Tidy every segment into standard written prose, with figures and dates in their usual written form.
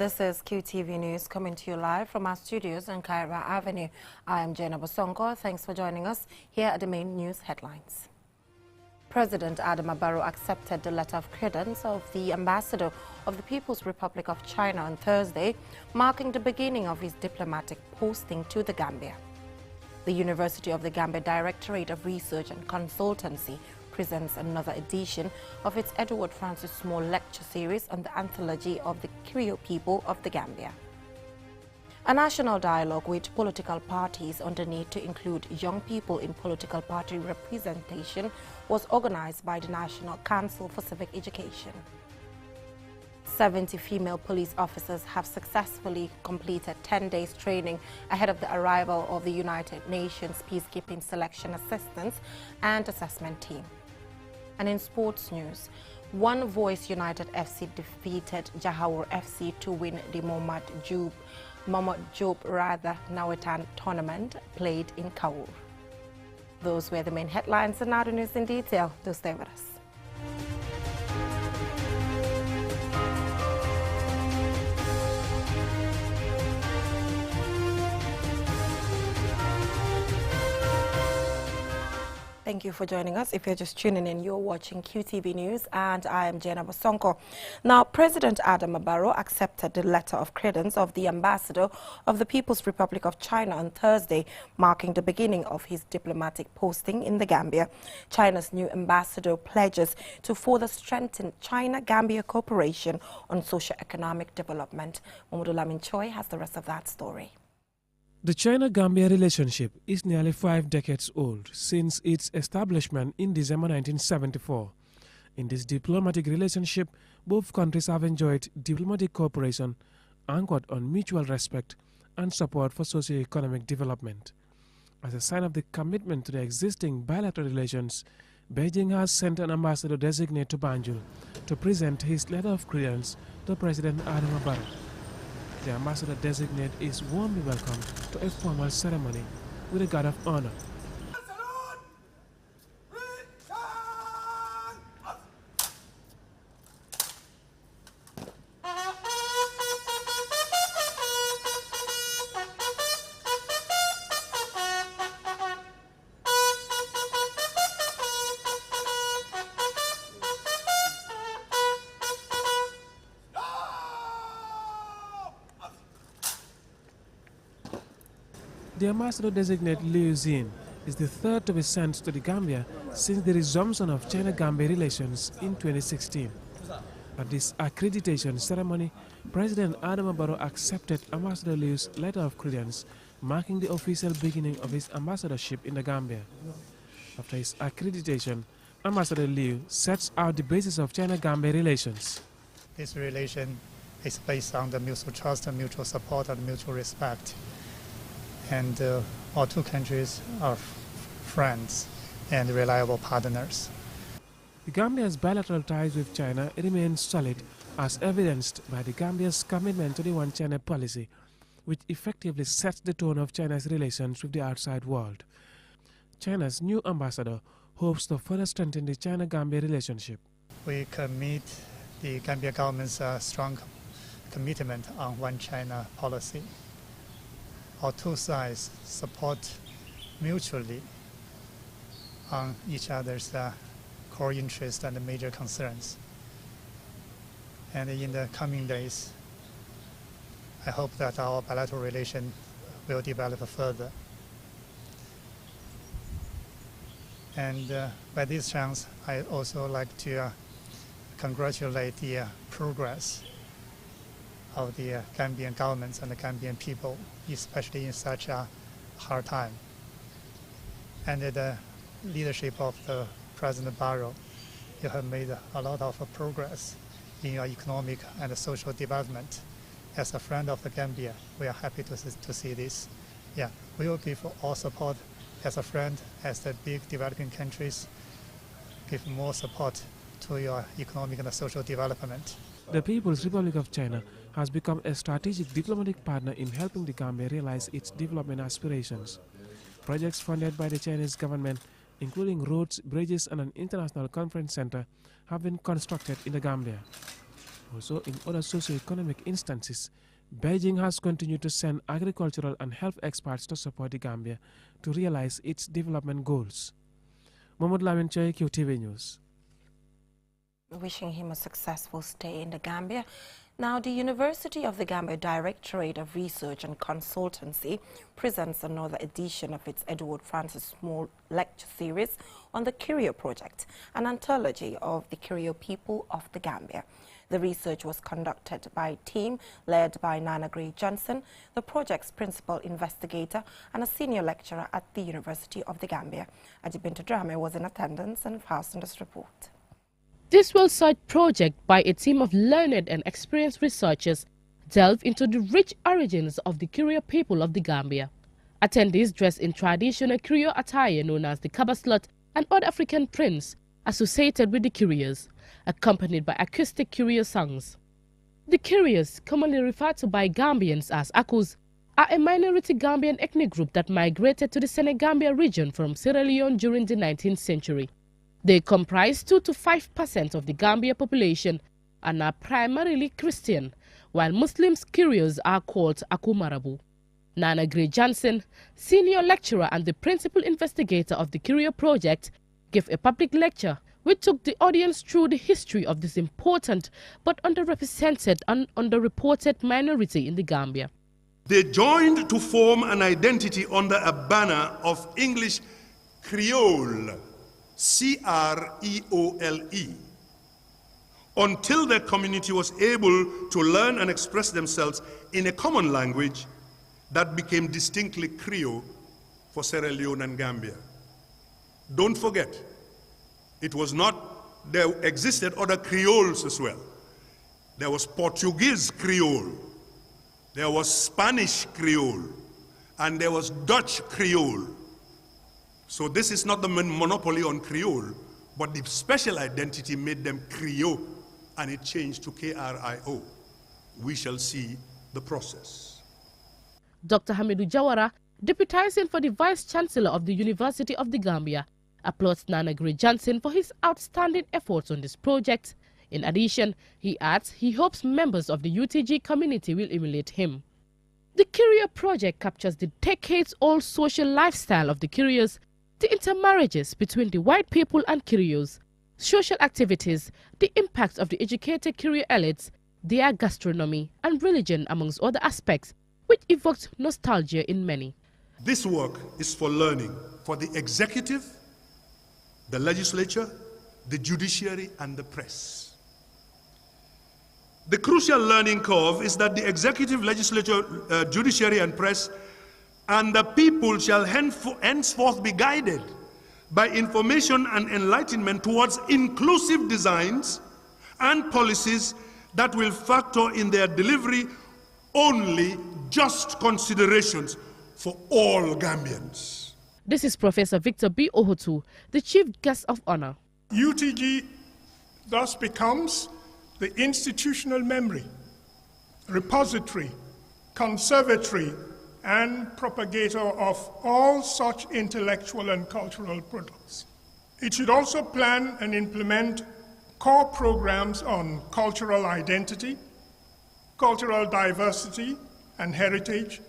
This is QTV News coming to you live from our studios on Kaira Avenue. I am Jenna Bosonko. Thanks for joining us. Here are the main news headlines. President Adama Barrow accepted the letter of credence of the ambassador of the People's Republic of China on Thursday, marking the beginning of his diplomatic posting to the Gambia. The University of the Gambia Directorate of Research and Consultancy presents another edition of its Edward Francis Small lecture series on the anthology of the Creole people of the Gambia. A national dialogue with political parties on the need to include young people in political party representation was organized by the National Council for Civic Education. 70 female police officers have successfully completed 10 days training ahead of the arrival of the United Nations Peacekeeping Selection Assistance and Assessment Team. And in sports news, One Voice United FC defeated Jahawur FC to win the Mohamed Job Nawetan tournament played in Kaur. Those were the main headlines, and now the news in detail. Do stay with us. Thank you for joining us. If you're just tuning in, you're watching QTV News, and I am Jenna Bosonko. Now, President Adama Barrow accepted the letter of credence of the ambassador of the People's Republic of China on Thursday, marking the beginning of his diplomatic posting in the Gambia. China's new ambassador pledges to further strengthen China-Gambia cooperation on socio-economic development. Mamadou Lamin Choi has the rest of that story. The China-Gambia relationship is nearly 5 decades old since its establishment in December 1974. In this diplomatic relationship, both countries have enjoyed diplomatic cooperation anchored on mutual respect and support for socio-economic development. As a sign of the commitment to the existing bilateral relations, Beijing has sent an ambassador designate to Banjul to present his letter of credence to President Adama Barrow. The ambassador designate is warmly welcomed to a formal ceremony with a guard of honor. The ambassador-designate Liu Xin is the third to be sent to the Gambia since the resumption of China-Gambia relations in 2016. At this accreditation ceremony, President Adama Barrow accepted Ambassador Liu's letter of credence, marking the official beginning of his ambassadorship in the Gambia. After his accreditation, Ambassador Liu sets out the basis of China-Gambia relations. This relation is based on the mutual trust, and mutual support, and mutual respect. And our two countries are friends and reliable partners. The Gambia's bilateral ties with China remain solid, as evidenced by the Gambia's commitment to the One China policy, which effectively sets the tone of China's relations with the outside world. China's new ambassador hopes to further strengthen the China-Gambia relationship. We commit the Gambia government's strong commitment on One China policy. Our two sides support mutually on each other's core interests and major concerns. And in the coming days, I hope that our bilateral relation will develop further. And by this chance, I also like to congratulate the progress of the Gambian governments and the Gambian people, especially in such a hard time. Under the leadership of the President Barrow, you have made a lot of progress in your economic and social development. As a friend of the Gambia, we are happy to see this. Yeah, we will give all support as a friend, as the big developing countries, give more support to your economic and social development. The People's Republic of China has become a strategic diplomatic partner in helping the Gambia realize its development aspirations. Projects funded by the Chinese government, including roads, bridges, and an international conference center, have been constructed in the Gambia. Also, in other socio-economic instances, Beijing has continued to send agricultural and health experts to support the Gambia to realize its development goals. Mohamed Lamin Choy, QTV News. Wishing him a successful stay in the Gambia. Now, the University of the Gambia Directorate of Research and Consultancy presents another edition of its Edward Francis Small Lecture Series on the Curio Project, an anthology of the Curio people of the Gambia. The research was conducted by a team led by Nana Gray Johnson, the project's principal investigator and a senior lecturer at the University of the Gambia. Ajibintu Drame was in attendance and fastened this report. This well-sought project by a team of learned and experienced researchers delved into the rich origins of the Curio people of the Gambia. Attendees dressed in traditional Curio attire known as the Kabaslat and other African prints associated with the Curios, accompanied by acoustic Curio songs. The Curios, commonly referred to by Gambians as Akus, are a minority Gambian ethnic group that migrated to the Senegambia region from Sierra Leone during the 19th century. They comprise 2 to 5% of the Gambia population and are primarily Christian, while Muslims Curios are called Akumarabu. Nana Gray Johnson, senior lecturer and the principal investigator of the Curio project, gave a public lecture which took the audience through the history of this important but underrepresented and underreported minority in the Gambia. They joined to form an identity under a banner of English Creole, C-R-E-O-L-E, until their community was able to learn and express themselves in a common language that became distinctly Creole for Sierra Leone and Gambia. Don't forget, it was not, there existed other Creoles as well. There was Portuguese Creole, there was Spanish Creole, and there was Dutch Creole. So this is not the monopoly on Creole, but the special identity made them Creole, and it changed to K-R-I-O. We shall see the process. Dr. Hamidou Jawara, deputizing for the Vice-Chancellor of the University of the Gambia, applauds Nana Gray Johnson for his outstanding efforts on this project. In addition, he adds he hopes members of the UTG community will emulate him. The Curio project captures the decades-old social lifestyle of the Curios, the intermarriages between the white people and Curios, social activities, the impact of the educated Curio elites, their gastronomy and religion amongst other aspects, which evoked nostalgia in many. This work is for learning for the executive, the legislature, the judiciary, and the press. The crucial learning curve is that the executive, legislature, judiciary, and press and the people shall henceforth be guided by information and enlightenment towards inclusive designs and policies that will factor in their delivery only just considerations for all Gambians. This is Professor Victor B. Ohotu, the Chief Guest of Honor. UTG thus becomes the institutional memory, repository, conservatory, and propagator of all such intellectual and cultural products. It should also plan and implement core programs on cultural identity, cultural diversity and heritage,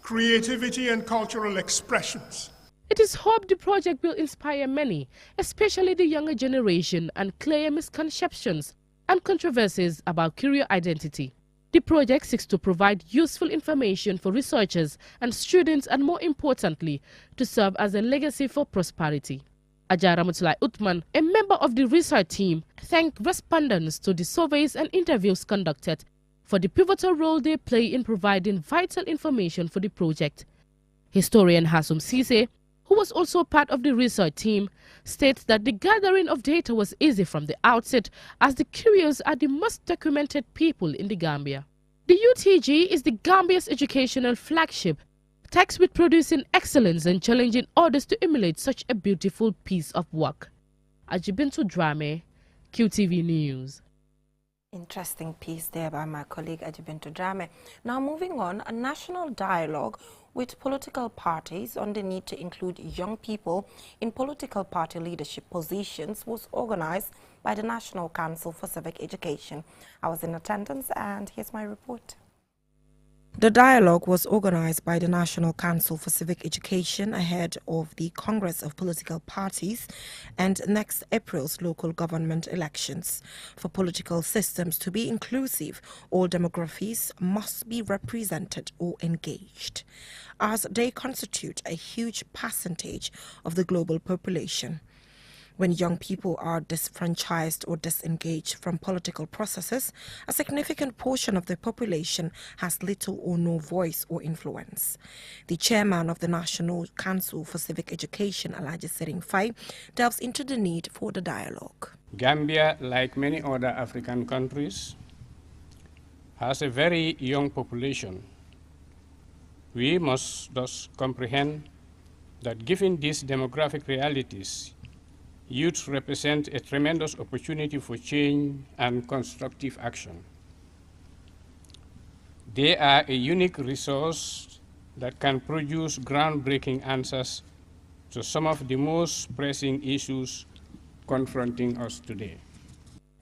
creativity and cultural expressions. It is hoped the project will inspire many, especially the younger generation, and clear misconceptions and controversies about Curio identity. The project seeks to provide useful information for researchers and students, and more importantly, to serve as a legacy for prosperity. Ajara Mutulai Uthman, a member of the research team, thanked respondents to the surveys and interviews conducted for the pivotal role they play in providing vital information for the project. Historian Hasum Sise, who was also part of the research team, states that the gathering of data was easy from the outset, as the Curios are the most documented people in the Gambia. The UTG is the Gambia's educational flagship, tasked with producing excellence and challenging others to emulate such a beautiful piece of work. Ajibintu Drame, QTV News. Interesting piece there by my colleague Ajibintu Drame. Now moving on, a national dialogue with political parties on the need to include young people in political party leadership positions was organized by the National Council for Civic Education. I was in attendance and here's my report. The dialogue was organized by the National Council for Civic Education ahead of the Congress of Political Parties and next April's local government elections. For political systems to be inclusive, all demographies must be represented or engaged, as they constitute a huge percentage of the global population. When young people are disfranchised or disengaged from political processes, a significant portion of the population has little or no voice or influence. The chairman of the National Council for Civic Education, Alhaji Sering Fai, delves into the need for the dialogue. Gambia, like many other African countries, has a very young population. We must thus comprehend that given these demographic realities, youth represent a tremendous opportunity for change and constructive action. They are a unique resource that can produce groundbreaking answers to some of the most pressing issues confronting us today.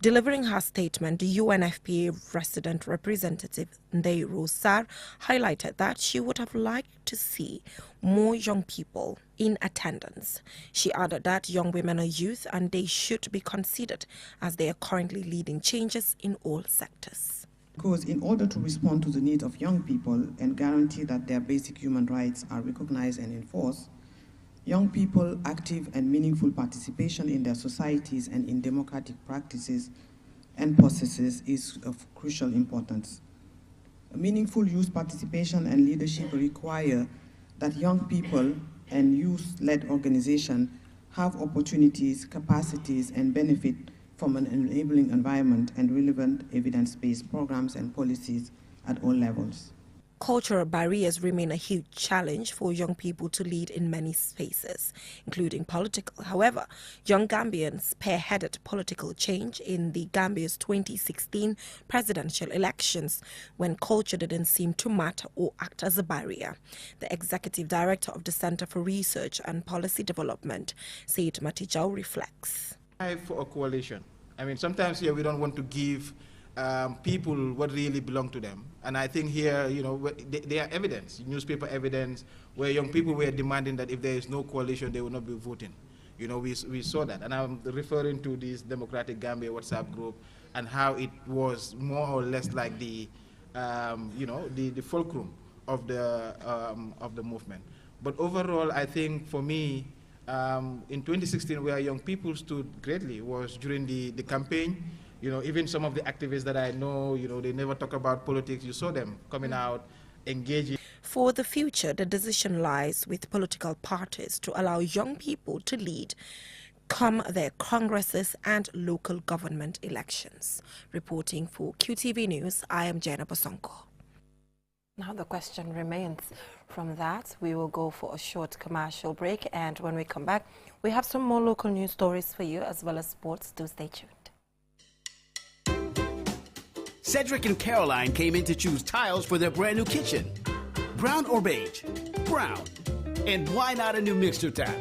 Delivering her statement, the UNFPA resident representative Ndei Rosar highlighted that she would have liked to see more young people in attendance. She added that young women are youth and they should be considered as they are currently leading changes in all sectors. Because in order to respond to the needs of young people and guarantee that their basic human rights are recognized and enforced, young people active and meaningful participation in their societies and in democratic practices and processes is of crucial importance. A meaningful youth participation and leadership require that young people and youth-led organizations have opportunities, capacities, and benefit from an enabling environment and relevant evidence-based programs and policies at all levels. Cultural barriers remain a huge challenge for young people to lead in many spaces, including political. However, young Gambians spearheaded political change in the Gambia's 2016 presidential elections when culture didn't seem to matter or act as a barrier. The executive director of the Center for Research and Policy Development, Said Matijau, reflects. For a coalition. I mean, sometimes here we don't want to give people what really belong to them. And I think here, you know, there are evidence, newspaper evidence, where young people were demanding that if there is no coalition, they will not be voting. You know, we saw that. And I'm referring to this Democratic Gambia WhatsApp group and how it was more or less like the, you know, the fulcrum of the movement. But overall, I think for me, in 2016, where young people stood greatly was during the campaign. You know, even some of the activists that I know, you know, they never talk about politics. You saw them coming out, engaging. For the future, the decision lies with political parties to allow young people to lead come their congresses and local government elections. Reporting for QTV News, I am Jenna Bosonko. Now the question remains. From that, we will go for a short commercial break, and when we come back, we have some more local news stories for you as well as sports. Do stay tuned. Cedric and Caroline came in to choose tiles for their brand new kitchen. Brown or beige? Brown. And why not a new mixture tap?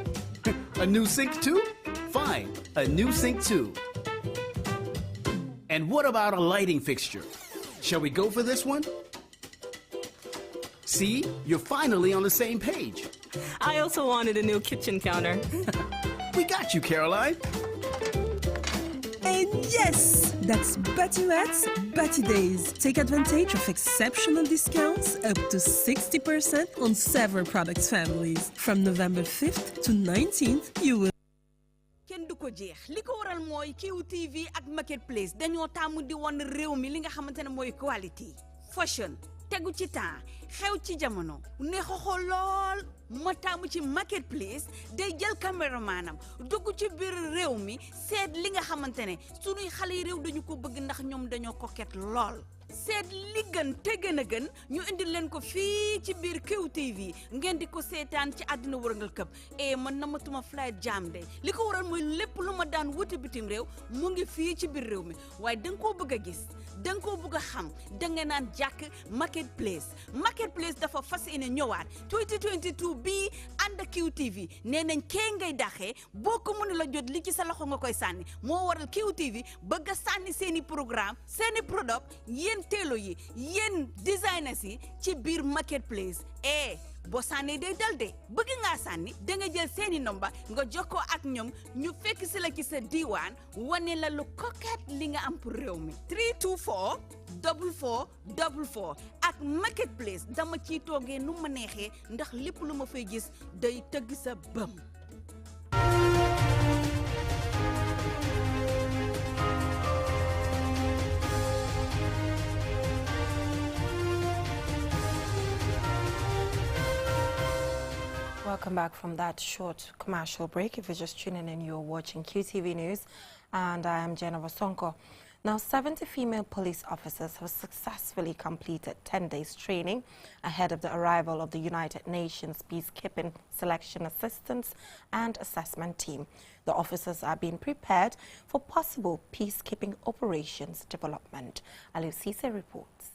A new sink too? Fine, a new sink too. And what about a lighting fixture? Shall we go for this one? See, you're finally on the same page. I also wanted a new kitchen counter. We got you, Caroline. And yes, that's Batimat's Bati Days. Take advantage of exceptional discounts up to 60% on several products families. From November 5th to 19th, you will. Ken du ko jeex liko waral moy QTV ak Marketplace dañoo tàmm di won réew mi li nga xamantene moy quality fashion tegu ci temps xew ci jamono neex xool lool ma tàmm ci Marketplace day jël caméramanam dugg ci biir réew mi seet li nga xamantene sunuy xale yi réew dañu ko bëgg ndax ñoom dañoo coquette lool seet li gën te gën a gën ñu indil leen ko fii ci biir QTV ngeen di ko seetaan ci àddina wërngal këpp man namatuma flight jam de li ko waral mooy lépp lu ma daan wuti bitim réew mu ngi fii ci biir réew mi waaye da nga koo bëgg a gis da nga koo bëgg a xam da nga naan jàkk marketplace dafa fas yéene ñëwaat 2022 bii ànd ak QTV nee nañ kee ngay daxee boo ko mënu la jot li ci sa loxo nga koy sànni moo waral QTV bëgg a sànni seeni programme seeni product yéen teelo yi yéen designers yi ci biir marketplace boo sànnee day dal de bëgg ngaa sànni da nga jël seeni nomba nga jokkoo ak ñoom ñu fekk si la ci sa diiwaan wane la lu coquette li nga am pour réew mi 324 4444 ak marketplace dama ciy toogee nu ma neexee ndax lépp lu ma fay gis day tëgg sa bëm. Welcome back from that short commercial break. If you're just tuning in, you're watching QTV News, and I am Jenna Wasonko. Now, 70 female police officers have successfully completed 10 days training ahead of the arrival of the United Nations Peacekeeping Selection Assistance and Assessment Team. The officers are being prepared for possible peacekeeping operations development. Aliou Cisse reports.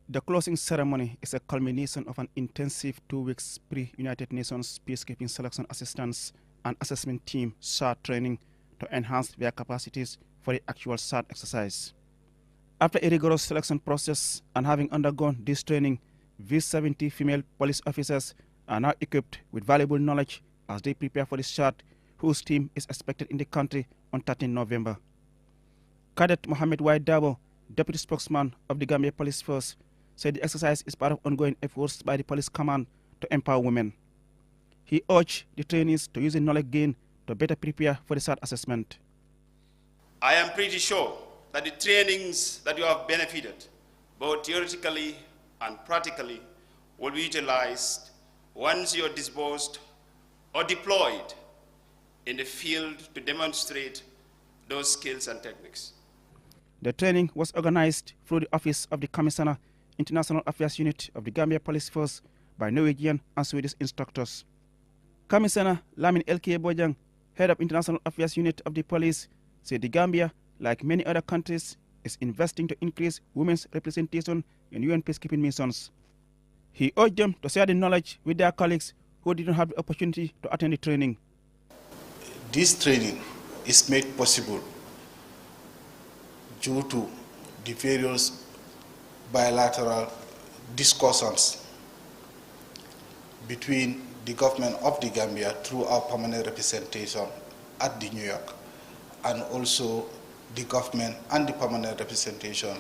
The closing ceremony is a culmination of an intensive 2 weeks pre-United Nations Peacekeeping Selection Assistance and Assessment Team SART training to enhance their capacities for the actual SART exercise. After a rigorous selection process and having undergone this training, these 70 female police officers are now equipped with valuable knowledge as they prepare for the SART, whose team is expected in the country on 13 November. Cadet Mohamed White Dabo, deputy spokesman of the Gambia Police Force, said the exercise is part of ongoing efforts by the police command to empower women. He urged the trainees to use the knowledge gained to better prepare for the SART assessment. I am pretty sure that the trainings that you have benefited, both theoretically and practically, will be utilized once you are disposed or deployed in the field to demonstrate those skills and techniques. The training was organized through the Office of the Commissioner, International Affairs Unit of the Gambia Police Force by Norwegian and Swedish instructors. Commissioner Lamin L.K. Bojang, head of International Affairs Unit of the Police, said the Gambia, like many other countries, is investing to increase women's representation in UN peacekeeping missions. He urged them to share the knowledge with their colleagues who did not have the opportunity to attend the training. This training is made possible due to the various bilateral discussions between the government of the Gambia through our permanent representation at the New York, and also the government and the permanent representation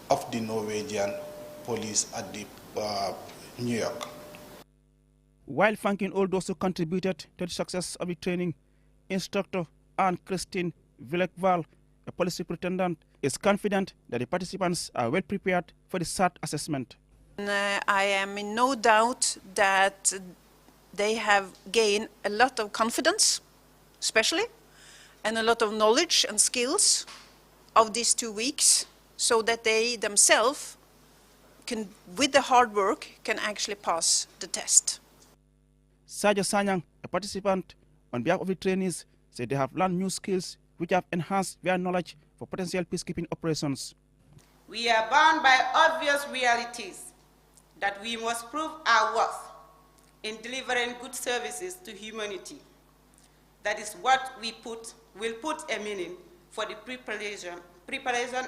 of the Norwegian police at the New York. While thanking all those who contributed to the success of the training, instructor Anne-Christine Villekval, a police superintendent, is confident that the participants are well prepared for the SART assessment. I am in no doubt that they have gained a lot of confidence, especially, and a lot of knowledge and skills of these 2 weeks, so that they themselves can, with the hard work, can actually pass the test. Sajo Sanyang, a participant on behalf of the trainees, said they have learned new skills which have enhanced their knowledge for potential peacekeeping operations. We are bound by obvious realities that we must prove our worth in delivering good services to humanity. That is what will put a meaning for the preparation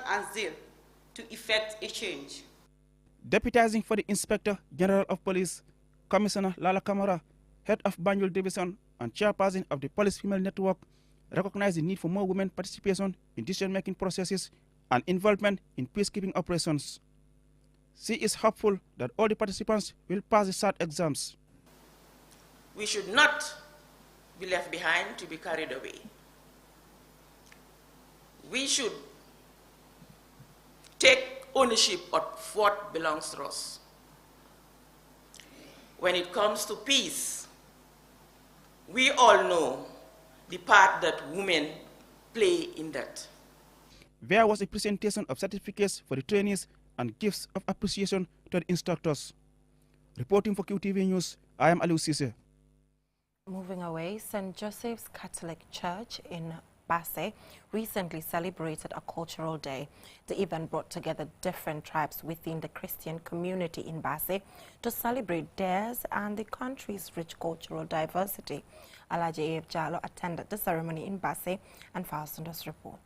and zeal to effect a change. Deputizing for the Inspector General of Police, Commissioner Lala Kamara, head of Banjul Division and chairperson of the Police Female Network, recognized the need for more women participation in decision-making processes and involvement in peacekeeping operations. She is hopeful that all the participants will pass the SART exams. We should not be left behind to be carried away. We should take ownership of what belongs to us. When it comes to peace, we all know the part that women play in that. There was a presentation of certificates for the trainees and gifts of appreciation to the instructors. Reporting for QTV News, I am Aliou Cisse. Moving away, St. Joseph's Catholic Church in Basse recently celebrated a cultural day. The event brought together different tribes within the Christian community in Basse to celebrate theirs and the country's rich cultural diversity. Alaji A.F. Jallo attended the ceremony in Basse and files on this report.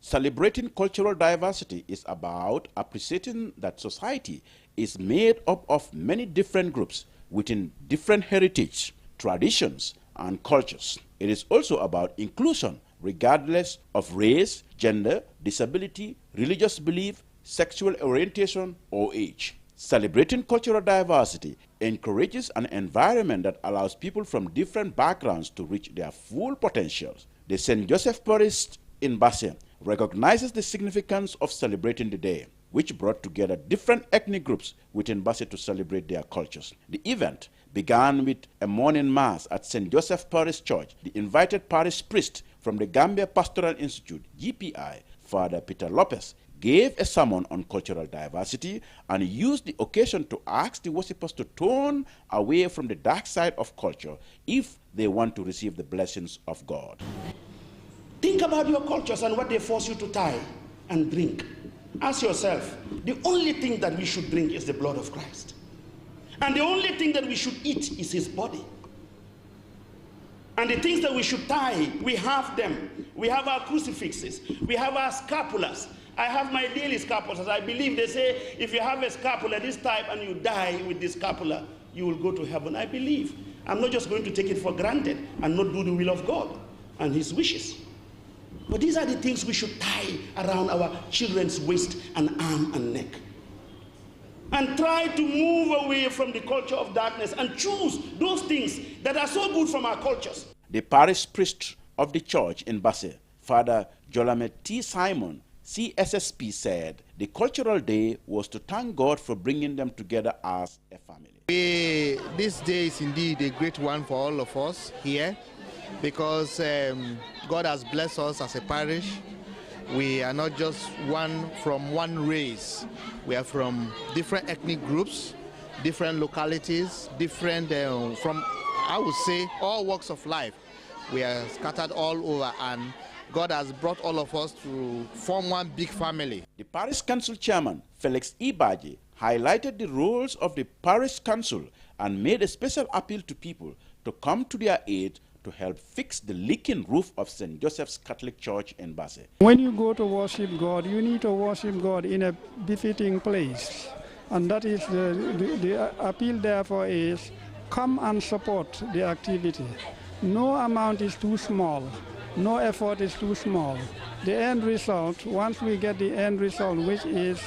Celebrating cultural diversity is about appreciating that society is made up of many different groups within different heritage, traditions, and cultures. It is also about inclusion regardless of race, gender, disability, religious belief, sexual orientation, or age. Celebrating cultural diversity encourages an environment that allows people from different backgrounds to reach their full potentials. The St. Joseph Parish in Basse recognizes the significance of celebrating the day, which brought together different ethnic groups within Basse to celebrate their cultures. The event began with a morning mass at St. Joseph Parish Church. The invited parish priest from the Gambia Pastoral Institute, GPI, Father Peter Lopez, gave a sermon on cultural diversity and used the occasion to ask the worshippers to turn away from the dark side of culture if they want to receive the blessings of God. Think about your cultures and what they force you to tie and drink. Ask yourself, the only thing that we should drink is the blood of Christ. And the only thing that we should eat is his body. And the things that we should tie, we have them. We have our crucifixes. We have our scapulas. I have my daily scapulas. I believe they say if you have a scapula this type and you die with this scapula, you will go to heaven. I believe. I'm not just going to take it for granted and not do the will of God and his wishes. But these are the things we should tie around our children's waist and arm and neck. And try to move away from the culture of darkness and choose those things that are so good from our cultures. The parish priest of the church in Basse, Father Jolame T. Simon, CSSP, said the cultural day was to thank God for bringing them together as a family. This day is indeed a great one for all of us here because God has blessed us as a parish. We are not just from one race. We are from different ethnic groups, different localities, different from, I would say, all walks of life. We are scattered all over, and God has brought all of us to form one big family. The parish council chairman, Felix Ibaji, highlighted the roles of the parish council and made a special appeal to people to come to their aid to help fix the leaking roof of St. Joseph's Catholic Church in Basse. When you go to worship God, you need to worship God in a befitting place. And that is the appeal therefore is come and support the activity. No amount is too small. No effort is too small. The end result, once we get the end result, which is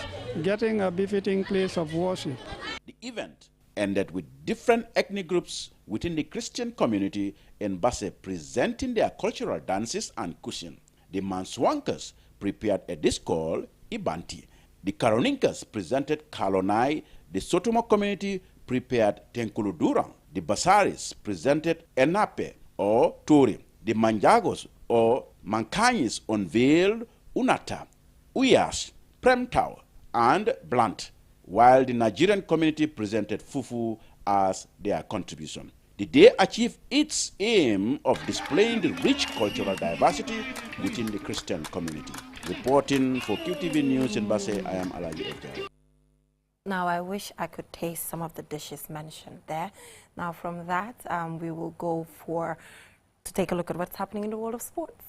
getting a befitting place of worship. The event ended with different ethnic groups within the Christian community in Basse presenting their cultural dances and cushion. The Manswankas prepared a dish called Ibanti. The Karoninkas presented Kalonai. The Sotomo community prepared Tenkuludurang. The Basaris presented Enape or Tori. The Manjagos or Mankanyis unveiled Unata, Uyas, Premtau, and Blunt, while the Nigerian community presented Fufu as their contribution. The day achieved its aim of displaying the rich cultural diversity within the Christian community. Reporting for QTV News in Basse, I am Alaji Ejai. Now, I wish I could taste some of the dishes mentioned there. Now, from that, we will go to take a look at what's happening in the world of sports.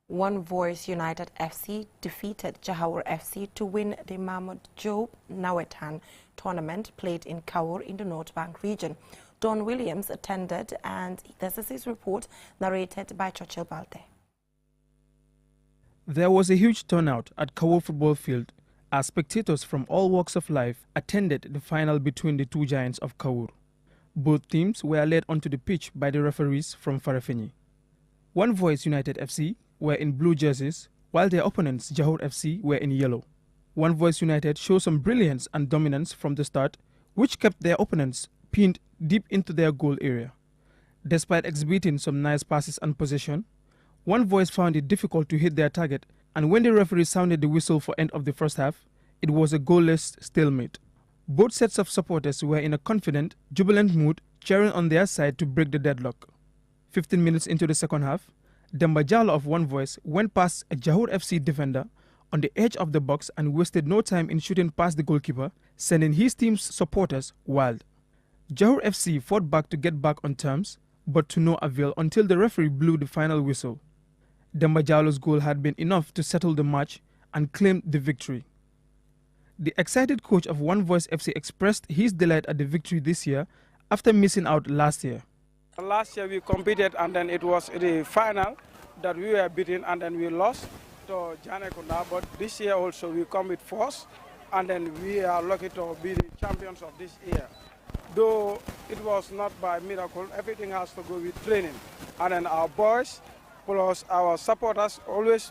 One Voice United FC defeated Johor FC to win the Mahmoud Job Nawetan tournament played in Kaur in the North Bank region. Don Williams attended, and this is his report narrated by Churchill Balte. There was a huge turnout at Kaur football field as spectators from all walks of life attended the final between the two giants of Kaur. Both teams were led onto the pitch by the referees from Farafenni. One Voice United FC were in blue jerseys, while their opponents, Johor FC, were in yellow. One Voice United showed some brilliance and dominance from the start, which kept their opponents pinned deep into their goal area. Despite exhibiting some nice passes and possession, One Voice found it difficult to hit their target, and when the referee sounded the whistle for end of the first half, it was a goalless stalemate. Both sets of supporters were in a confident, jubilant mood, cheering on their side to break the deadlock. 15 minutes into the second half, Demba Jallow of One Voice went past a Jahor FC defender on the edge of the box and wasted no time in shooting past the goalkeeper, sending his team's supporters wild. Jahor FC fought back to get back on terms, but to no avail until the referee blew the final whistle. Demba Jallow's goal had been enough to settle the match and claim the victory. The excited coach of One Voice FC expressed his delight at the victory this year after missing out last year. Last year we competed and then it was the final that we were beaten and then we lost to Janekunda, but this year also we come with force and then we are lucky to be the champions of this year. Though it was not by miracle, everything has to go with training. And then our boys plus our supporters always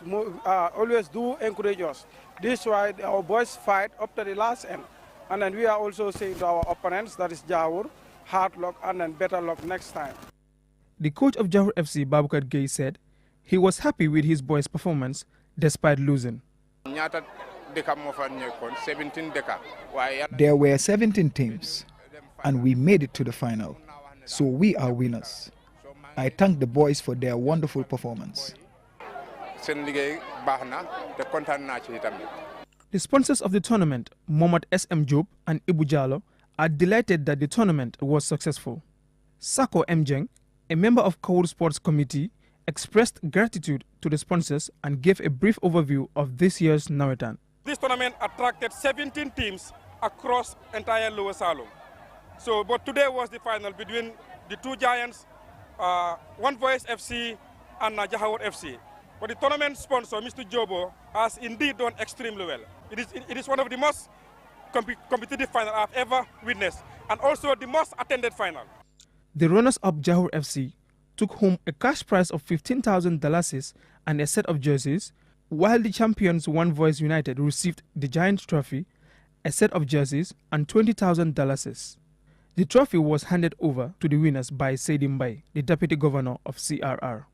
do encourage us. This is why our boys fight up to the last end. And then we are also saying to our opponents, that is Jahor, hard luck and then better luck next time. The coach of Jahor FC, Babukar Gay, said he was happy with his boys' performance despite losing. There were 17 teams and we made it to the final, so we are winners. I thank the boys for their wonderful performance. The sponsors of the tournament, Mohamed S.M. Job and Ibu Jallow, are delighted that the tournament was successful. Sako Mjeng, a member of Kaur Sports Committee, expressed gratitude to the sponsors and gave a brief overview of this year's Nawetan. This tournament attracted 17 teams across entire Lower Salom. But today was the final between the two giants, One Voice FC and Jahor FC. But the tournament sponsor, Mr. Jobo, has indeed done extremely well. It is one of the most competitive finals I've ever witnessed, and also the most attended final. The runners-up Jahor FC took home a cash prize of $15,000 and a set of jerseys, while the champions One Voice United received the Giant Trophy, a set of jerseys, and $20,000. The trophy was handed over to the winners by Seydi Mbaye, the Deputy Governor of CRR.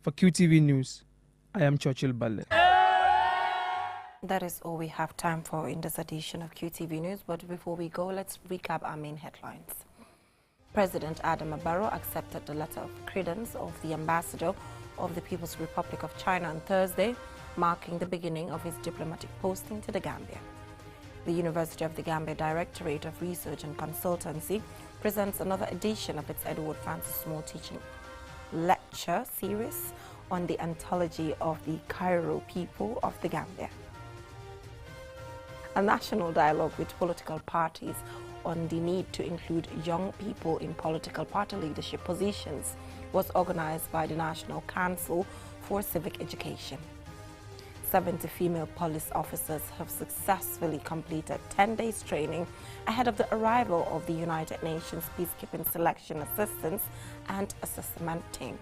For QTV News, I am Churchill Balle. That is all we have time for in this edition of QTV News, but before we go, let's recap our main headlines. President Adama Barrow accepted the letter of credence of the ambassador of the People's Republic of China on Thursday, marking the beginning of his diplomatic posting to the Gambia. The University of the Gambia Directorate of Research and Consultancy presents another edition of its Edward Francis Small Teaching Lecture series on the anthology of the Cairo people of the Gambia. A national dialogue with political parties on the need to include young people in political party leadership positions was organized by the National Council for Civic Education. 70 female police officers have successfully completed 10 days training ahead of the arrival of the United Nations Peacekeeping Selection Assistance and Assessment Team.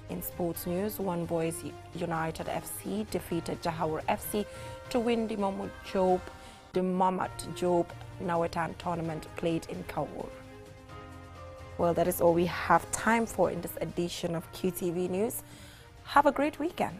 In sports news, One Voice United FC defeated Jahor FC to win the Mohamed Job Nawetan tournament played in Kaur. Well, that is all we have time for in this edition of QTV News. Have a great weekend.